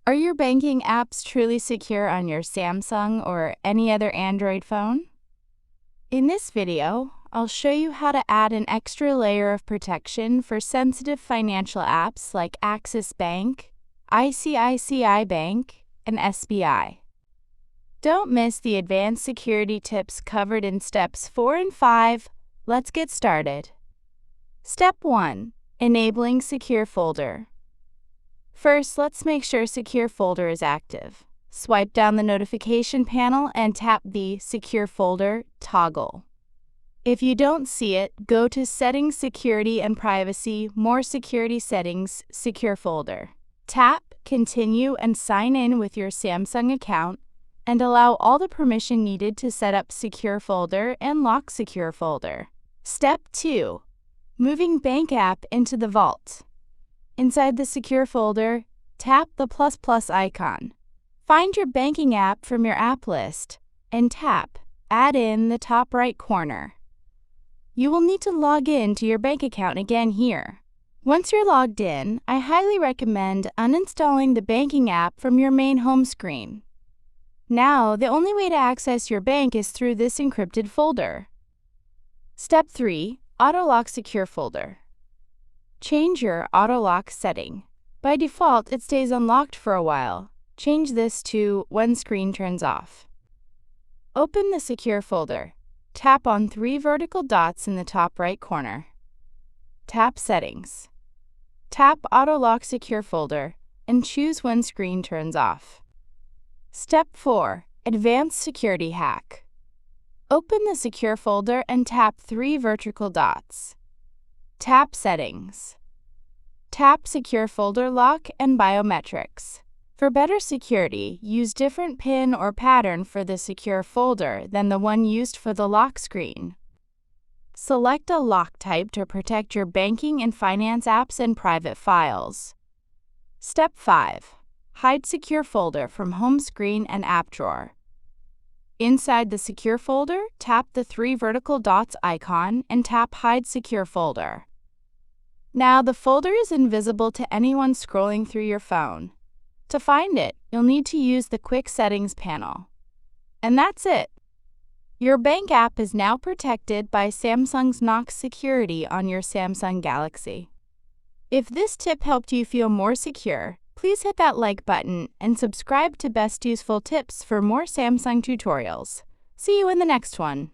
Are your banking apps truly secure on your Samsung or any other Android phone? In this video, I'll show you how to add an extra layer of protection for sensitive financial apps like Axis Bank, ICICI Bank, and SBI. Don't miss the advanced security tips covered in steps 4 and 5. Let's get started. Step 1. Enabling Secure Folder. First, let's make sure Secure Folder is active. Swipe down the notification panel and tap the Secure Folder toggle. If you don't see it, go to Settings, Security and Privacy, More Security Settings, Secure Folder. Tap Continue and sign in with your Samsung account and allow all the permission needed to set up Secure Folder and lock Secure Folder. Step 2. Moving Bank App into the Vault. Inside the Secure Folder, tap the ++ icon. Find your banking app from your app list and tap Add in the top right corner. You will need to log in to your bank account again here. Once you're logged in, I highly recommend uninstalling the banking app from your main home screen. Now, the only way to access your bank is through this encrypted folder. Step 3. Auto Lock Secure Folder. Change your auto lock setting. By default, it stays unlocked for a while. Change this to when screen turns off. Open the Secure Folder. Tap on 3 vertical dots in the top right corner. Tap Settings. Tap Auto Lock Secure Folder and choose when screen turns off. Step 4. Advanced Security Hack. Open the Secure Folder and tap 3 vertical dots. Tap Settings. Tap Secure Folder Lock and Biometrics. For better security, use different PIN or pattern for the secure folder than the one used for the lock screen. Select a lock type to protect your banking and finance apps and private files. Step 5. Hide Secure Folder from home screen and app drawer. Inside the Secure Folder, tap the 3 vertical dots icon and tap Hide Secure Folder. Now the folder is invisible to anyone scrolling through your phone. To find it, you'll need to use the Quick Settings panel. And that's it! Your bank app is now protected by Samsung's Knox security on your Samsung Galaxy. If this tip helped you feel more secure, please hit that like button and subscribe to Best Useful Tips for more Samsung tutorials. See you in the next one.